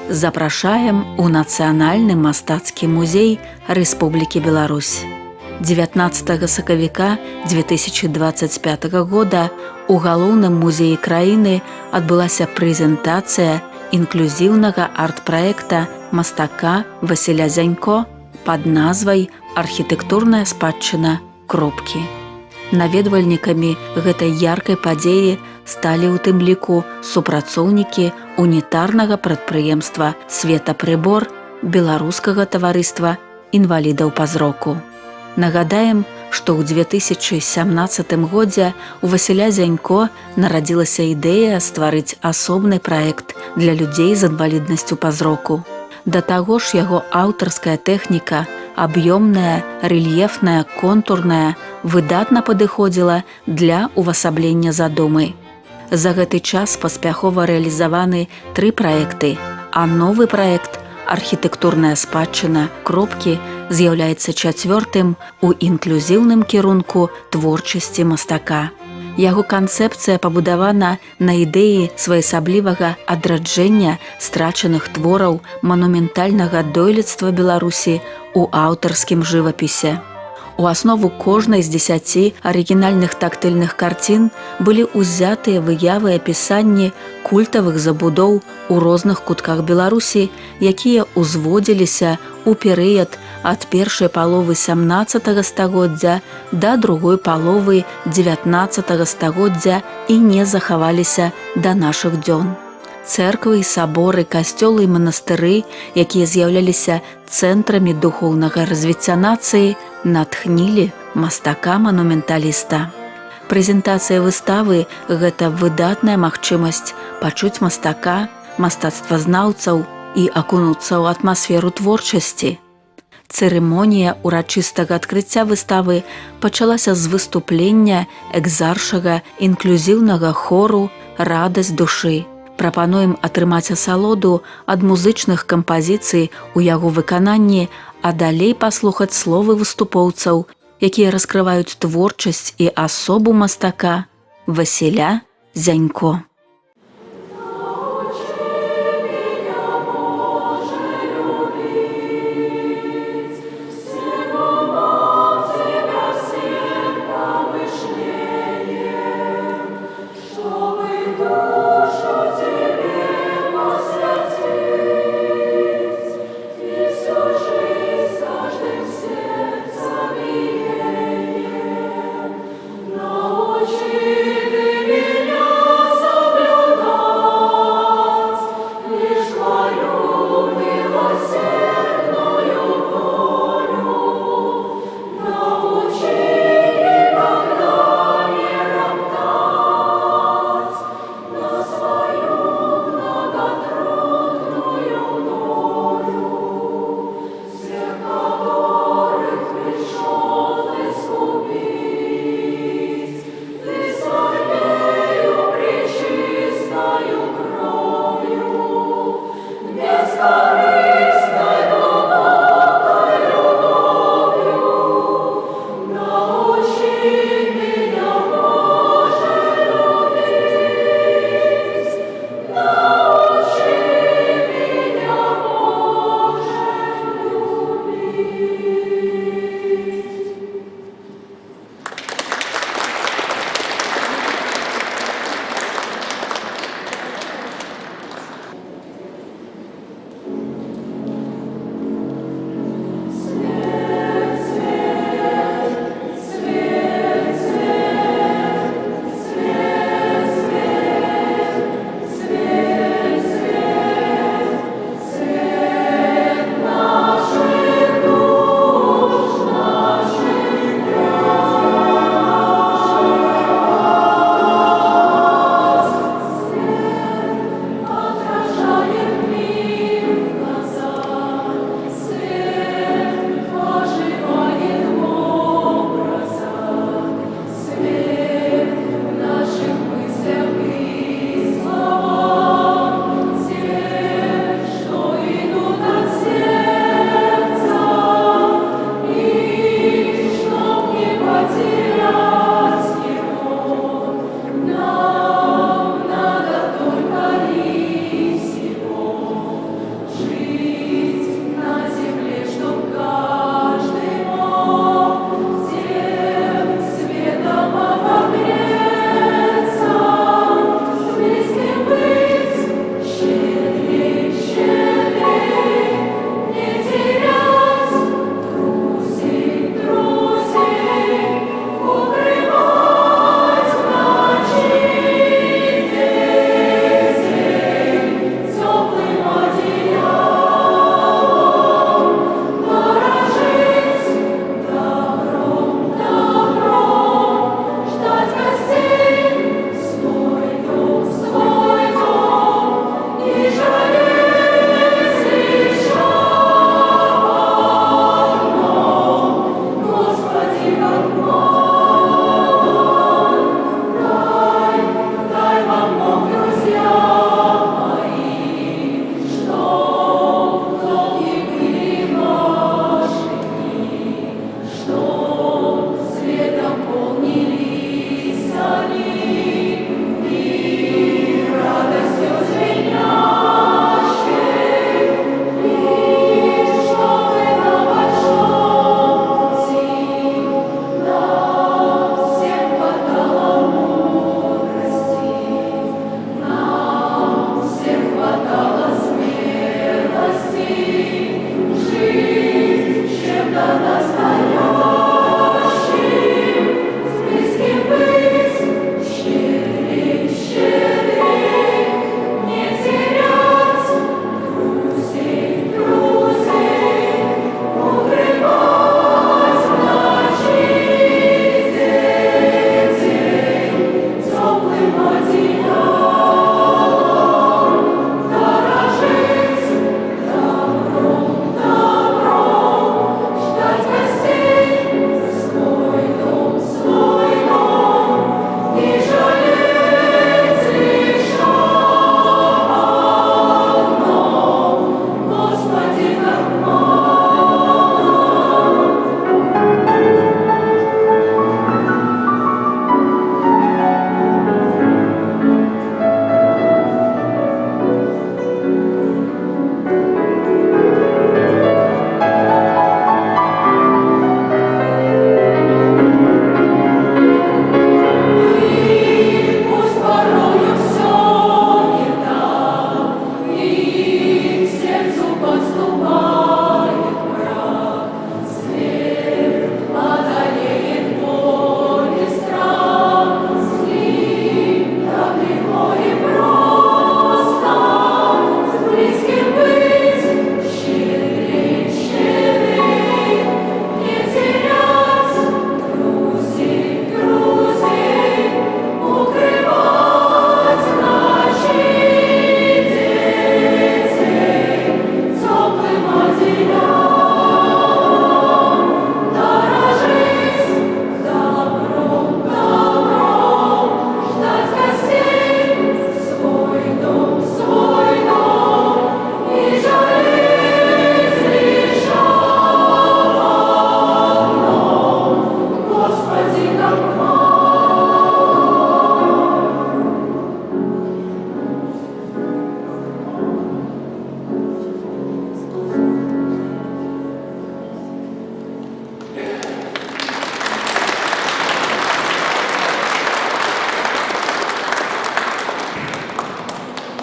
Запрашаем у Нацыянальны мастацкі музей Рэспублікі Беларусь. 19 сакавіка 2025 года у галоўным музеі краіны адбылася прэзентацыя інклюзіўнага арт-праекта мастака Васіля Зянько пад назвай «Архітэктурная спадчына кропкі». Наведвальнікамі гэтай яркай падзеі сталі ў тым ліку супрацоўнікі унітарнага прадпрыемства «Светапрыбор» Беларускага таварыства інвалідаў па зроку. Нагадаем, што ў 2017 годзе у Васіля Зянько нарадзілася ідэя стварыць асобны праект для людзей з інваліднасцю па зроку. Да таго ж яго аўтарская тэхніка, аб'ёмная, рэльефная, контурная, выдатна падыходзіла для увасаблення задумы. За гэты час паспяхова рэалізаваны 3 праекты, а новы праект «Архітэктурная спадчына кропкі» з'яўляецца 4-м у інклюзіўным кірунку творчасці мастака. Яго канцэпцыя пабудавана на ідэі своеасаблівага адраджэння страчаных твораў манументальнага дойлідства Беларусі у аўтарскім жывапісе. У аснову кожнай з 10 арыгінальных тактыльных карцін былі ўзятыя выявы апісанні культавых забудоў у розных кутках Беларусі, якія ўзводзіліся ў перыяд ад першай паловы 17 стагоддзя да другой паловы 19 стагоддзя і не захаваліся да нашых дзён. Цэрквы, саборы, касцёлы і манастыры, якія з'яўляліся цэнтрамі духоўнага развіцця нацыі, натхнілі мастака-манументаліста. Прэзентацыя выставы – гэта выдатная магчымасць пачуць мастака, мастацтвазнаўцаў і акунуцца ў атмасферу творчасці. Цырымонія урачыстага адкрыцця выставы пачалася з выступлення экзаршага інклюзіўнага хору «Радасць душы». Прапануем атрымаць асалоду ад музычных кампазіцый у яго выкананні, а далей паслухаць словы выступоўцаў, якія раскрываюць творчасць і асобу мастака Васіля Зянько.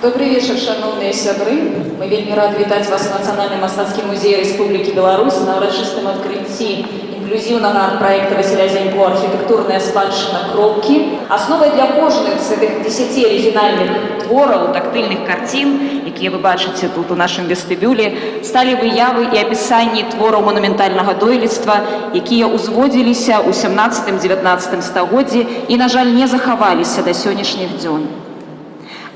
Добрый вечер, шановные сябры. Мы вельмі рады вітаць вас у Нацыянальным мастацкім музеі Рэспублікі Беларусь на ўрачыстым адкрыцці інклюзіўнага арт-праекта Васіля Зянько «Архітэктурная спадчына Кропкі». Асновай для кожных з гэтых 10 арыгінальных твораў, тактыльных карцін, якія вы бачыце тут у нашым вестыбюлі, сталі выявы і апісанні твораў манументальнага дойлідства, якія ўзводзіліся ў 17-19 стагоддзі і, на жаль, не захаваліся да сённяшніх дзён.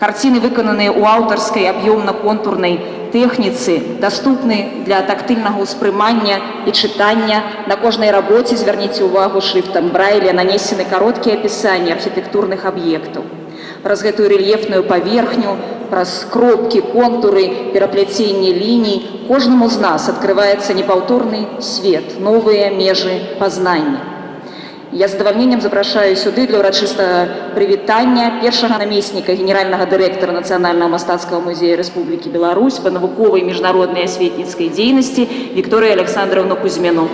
Картины, выкананные у аўтарскай аб'ёмна-контурнай тэхніцы, даступны для тактыльнага ўспрымання і чытання. На кожнай рабоце, звярніце ўвагу, шрыфтам Брайля нанесены кароткія апісанні архітэктурных аб'ектаў. Праз гэтую рэльефную паверхню, праз кропкі, контуры, перапляценне ліній кожнаму з нас адкрываецца непаўторны свет, новыя межы пазнання. Я з задавальненнем запрашаю сюды для ўрачыстага прывітання першага намесніка генеральнага дырэктара Нацыянальнага мастацкага музея Рэспублікі Беларусь па навуковай і міжнароднай асветніцкай дзейнасці Викторию Александровну Кузьмину.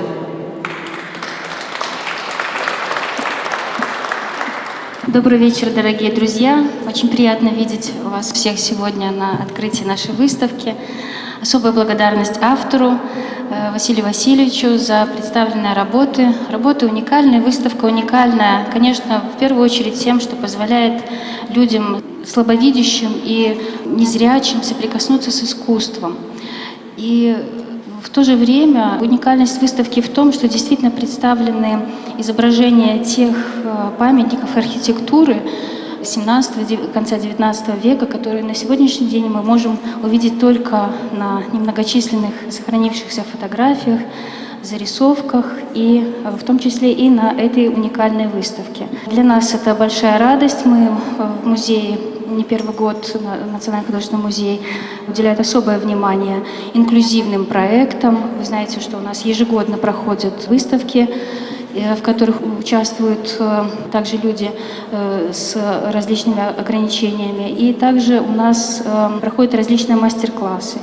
Добрый вечер, дорогие друзья. Очень приятно видеть вас всех сегодня на открытии нашей выставки. Особая благодарность автору Василию Васильевичу за представленные работы. Работа уникальная, выставка уникальная, конечно, в первую очередь тем, что позволяет людям слабовидящим и незрячим соприкоснуться с искусством. И в то же время уникальность выставки в том, что действительно представлены изображения тех памятников архитектуры 17-го, конца 19 века, которые на сегодняшний день мы можем увидеть только на немногочисленных сохранившихся фотографиях, зарисовках и в том числе и на этой уникальной выставке. Для нас это большая радость. Мы в музее не первый год, Национальный художественный музей уделяет особое внимание инклюзивным проектам. Вы знаете, что у нас ежегодно проходят выставки, в которых участвуют также люди с различными ограничениями. И также у нас проходят различные мастер-классы.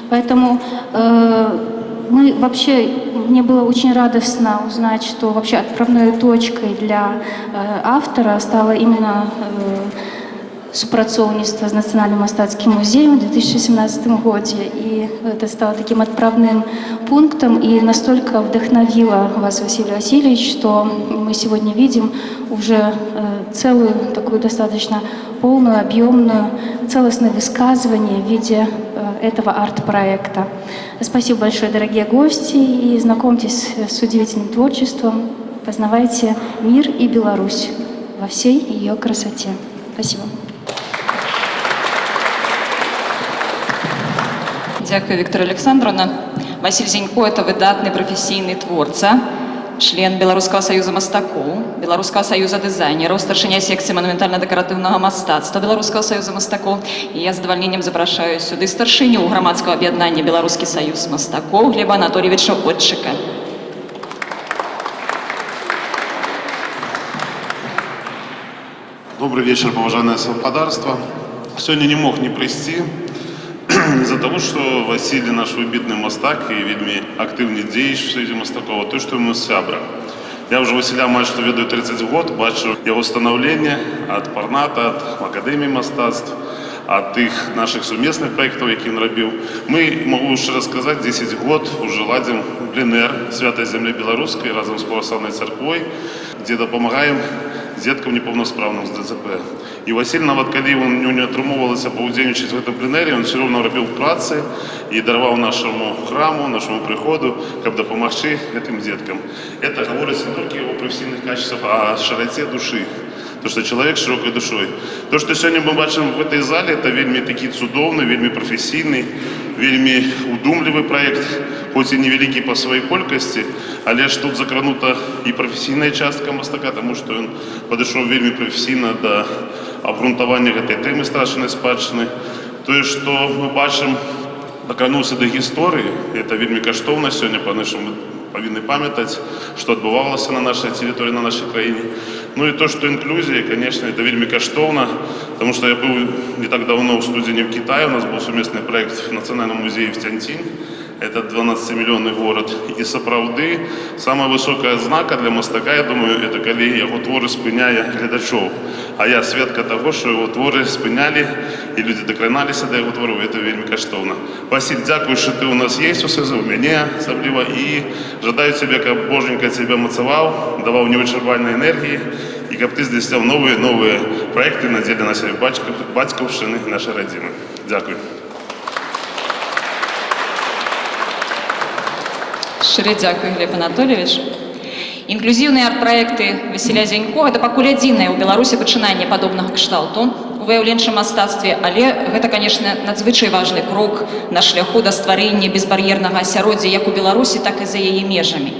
Поэтому мне было очень радостно узнать, что вообще отправной точкой для автора стало именно супрацоўніцтва з Нацыянальным мастацкім музеем в 2017 году. И это стало таким отправным пунктом и настолько вдохновило вас, Василий Васильевич, что мы сегодня видим уже целую такую достаточно полную, объемную, целостное высказывание в виде этого арт-проекта. Спасибо большое, дорогие гости, и знакомьтесь с удивительным творчеством, познавайте мир и Беларусь во всей ее красоте. Спасибо. Дякую, Вікторія Олександровна. Василь Зянько – это выдатный професійний творца, член Белорусского союза мастакоў, Белорусского союза дызайнераў, старшыня секцыі манументальна-дэкаратыўнага мастацтва Белорусского союза мастакоў. І я з задавальненнем запрашаю сюды старшыню грамадскага аб'яднання Белорусский союз мастакоў Глеба Анатольевича Отчыка. Добрый вечер, уважаемое совпадарство. Сегодня не мог не прийти из-за того, что Василий наш выбитный мастак и вельми активный дзеяч в Союзе мастакова, то, что ему сябра. Я уже Василя майже что веду 30 год, бачу его становление от Парната, от Академии мастацтв, от их наших совместных проектов, які он робил. Мы, могу уже рассказать, 10 год уже ладим пленэр Святой Земли Белорусской разом с Православной Церквой, где допомагаем деткам неповносправным з ДЦП. І Василь, нават калі у не атрымоўвалася паўдзельнічаць в гэтым пленэры, он все равно робіў працы і дараваў нашаму храму, нашаму прыходу, каб дапамагчы гэтым деткам. Это говорится не только о его профессиональных качествах, а о широте души. То, что человек с широкой душой. То, что сегодня мы бачим в этой зале, это вельми такий цудовный, вельми профессийный, вельми удумливый проект, хоть и невеликий по своей колькости, але ж тут закранута и профессийная частка мастака, потому что он подошел вельми профессийно до обґрунтования этой темы страшной спадщины. То есть, что мы бачим, докрануўся до истории, это вельми каштоўна сегодня, потому что мы повинны памятать, что отбывалось на нашей территории, на нашей краине. Ну и то, что инклюзия, конечно, это вельми каштоўна, потому что я был не так давно в студии в Китае, у нас был совместный проект в Национальном музее в Тяньцинь, этот 12-миллионный город. І сапраўды, самая высокая знака для Мастака, я думаю, это калі яго творы спыняе гледачоў. А я сведка того, что его творы спыняли, и люди докраналися до его творов, это вельми каштовно. Василь, дякую, что ты у нас есть у СЗУ, меня особливо, и жадаю тебе, как Боженька тебя мацавал, давал невычерпальной энергии, и как ты здесь сделал новые проекты на деле нашей батьковщины, нашей родины. Дякую. Шчыра дзякуй, Глеб Анатольевич. Інклюзіўныя арт-праекты Васіля Зянько – это пакуль адзінае ў Беларусі пачынанне падобнага кшталту у выяўленчым мастацтве, але гэта, конечно, надзвычай важны крок на шляху да стварэння безбар'ернага асяроддзя як у Беларусі, так і за яе межамі.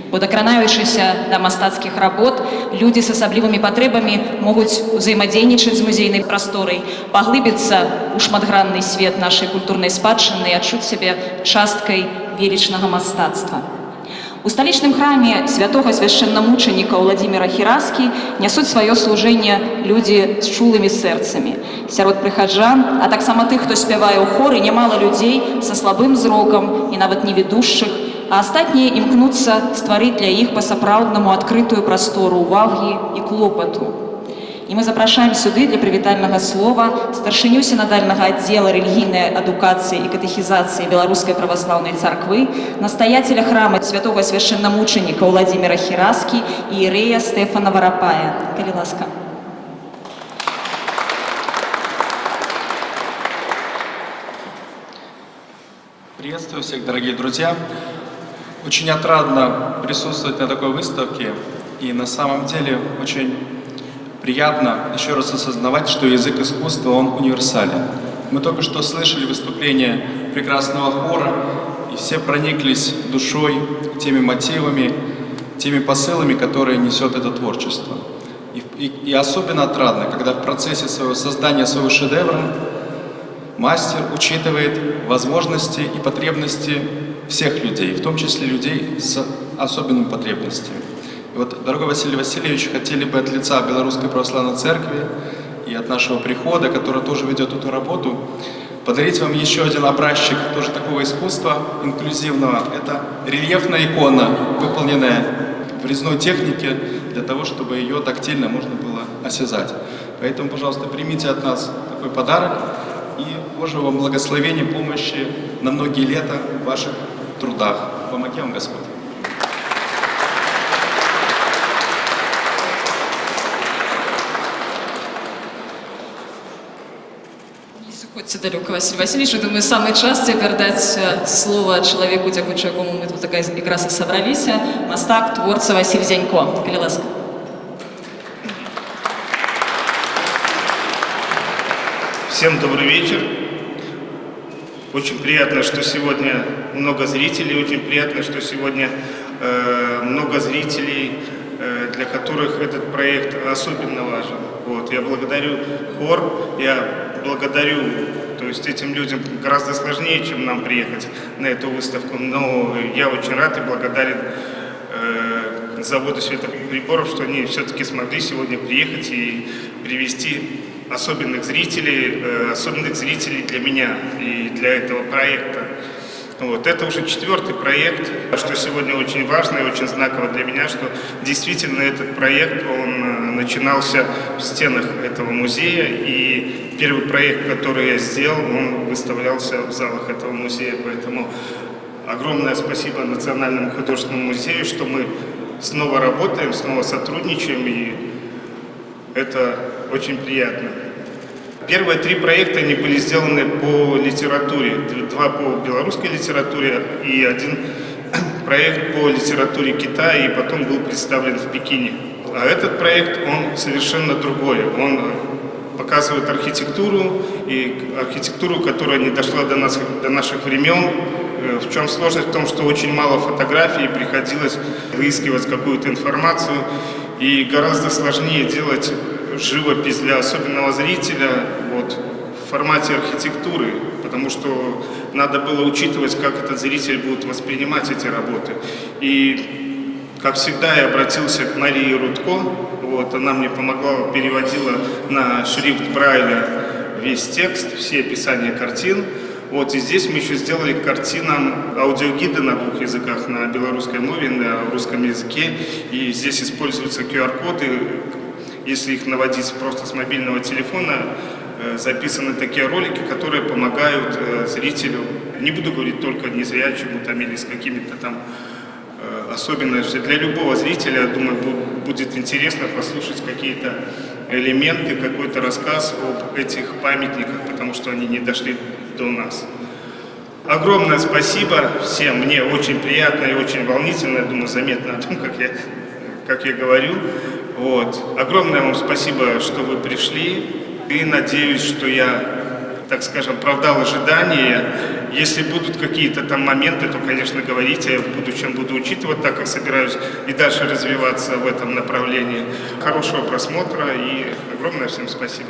Бо дакранаючыся да мастацкіх работ, людзі з асаблівымі патрэбамі могуць узаемадзейнічаць з музейнай прасторай, паглыбіцца ў шматгранны свет нашай культурнай спадчыны і адчуць сябе часткай велічнага мастацтва. У сталічным храме святога свяшчэннамучаніка Владзіміра Хіраскі нясуць сваё служэнне людзі з чулымі сэрцамі. Сярод прыхаджан, а таксама тых, хто спявае ў хоры, нямала людзей са слабым зрокам і нават невідушчых, а астатнія імкнуцца стварыць для іх па-сапраўднаму адкрытую прастору ўвагі і клопату. І мы запрашаем сюды для прывітальнага слова старшыню сінадальнага аддзела рэлігійнай адукацыі і катэхізацыі Беларускай праваслаўнай царквы, настаяцеля храма святога свяшчэннамучаніка Владзіміра Хіраскі і іерэя Стэфана Варапая. Калі ласка. Приветствую всех, дорогие друзья. Очень отрадно присутствовать на такой выставке, и на самом деле очень приятно еще раз осознавать, что язык искусства, он универсален. Мы только что слышали выступление прекрасного хора, и все прониклись душой, теми мотивами, теми посылами, которые несет это творчество. И особенно отрадно, когда в процессе своего создания своего шедевра мастер учитывает возможности и потребности всех людей, в том числе людей с особенными потребностями. И вот, дорогой Василий Васильевич, хотели бы от лица Белорусской Православной Церкви и от нашего прихода, который тоже ведет эту работу, подарить вам еще один образчик тоже такого искусства инклюзивного. Это рельефная икона, выполненная в резной технике, для того, чтобы ее тактильно можно было осязать. Поэтому, пожалуйста, примите от нас такой подарок и Божьего вам благословения, помощи на многие лета в ваших трудах. Помоги вам Господь. Заходзьце далёка, Василий Васильевич. Я думаю, самый час цяпер даць слово человеку, дзякуючы якому мы тут якраз і сабраліся, мастак, творца Василь Зянько. Калі ласка. Всем добрый вечер. Очень приятно, что сегодня много зрителей, очень приятно, что сегодня много зрителей, для которых этот проект особенно важен. Вот. Я благодарю хор, я благодарю, то есть этим людям гораздо сложнее, чем нам приехать на эту выставку, но я очень рад и благодарен заводу светоприборов, что они все-таки смогли сегодня приехать и привести особенных зрителей для меня и для этого проекта. Вот. Это уже 4-й проект, что сегодня очень важно и очень знаково для меня, что действительно этот проект, он начинался в стенах этого музея, и первый проект, который я сделал, он выставлялся в залах этого музея, поэтому огромное спасибо Национальному художественному музею, что мы снова работаем, снова сотрудничаем, и это очень приятно. Первые 3 проекта они были сделаны по литературе, 2 по белорусской литературе и 1 проект по литературе Китая, и потом был представлен в Пекине. А этот проект, он совершенно другой. Он показывает архитектуру, и архитектуру, которая не дошла до наших времен. В чем сложность? В том, что очень мало фотографий, приходилось выискивать какую-то информацию, и гораздо сложнее делать живопись для особенного зрителя вот, в формате архитектуры, потому что надо было учитывать, как этот зритель будет воспринимать эти работы. И, как всегда, я обратился к Марии Рудко, вот, она мне помогла, переводила на шрифт Брайля весь текст, все описания картин. Вот, и здесь мы еще сделали к картинам аудиогиды на 2 языках, на белорусской мове и на русском языке. И здесь используются QR-коды. Если их наводить просто с мобильного телефона, записаны такие ролики, которые помогают зрителю, не буду говорить только незрячему там, или с какими-то там особенностями. Для любого зрителя, думаю, будет интересно послушать какие-то элементы, какой-то рассказ об этих памятниках, потому что они не дошли до нас. Огромное спасибо всем, мне очень приятно и очень волнительно, я думаю, заметно о том, как я говорю. Вот. Огромное вам спасибо, что вы пришли, и надеюсь, что я, так скажем, оправдал ожидания. Если будут какие-то там моменты, то, конечно, говорите, я в будущем буду учитывать, так как собираюсь и дальше развиваться в этом направлении. Хорошего просмотра и огромное всем спасибо.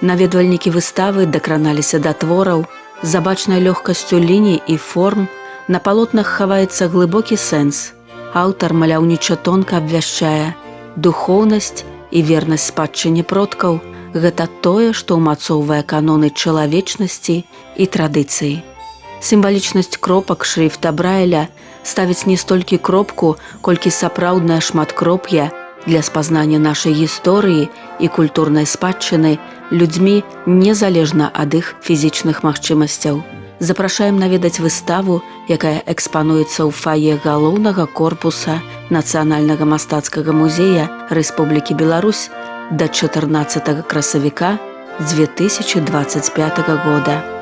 Наведвальнікі выставы дакраналіся да твораў, з забачнай лёгкасцю ліній і форм на палотнах хаваецца глыбокі сэнс. Аўтар маляўніча тонка абвяшчае: духоўнасць і вернасць спадчыне продкаў – гэта тое, што ўмацоўвае каноны чалавечнасці і традыцыі. Сімвалічнасць кропак шрыфта Брайля ставіць не столькі кропку, колькі сапраўднае шматкроп'е для спазнання нашай гісторыі і культурнай спадчыны людзьмі незалежна ад іх фізічных магчымасцяў. Запрашаем наведаць выставу, якая экспануецца ў фае галоўнага корпуса Нацыянальнага мастацкага музея Рэспублікі Беларусь да 14 красавіка 2025 года.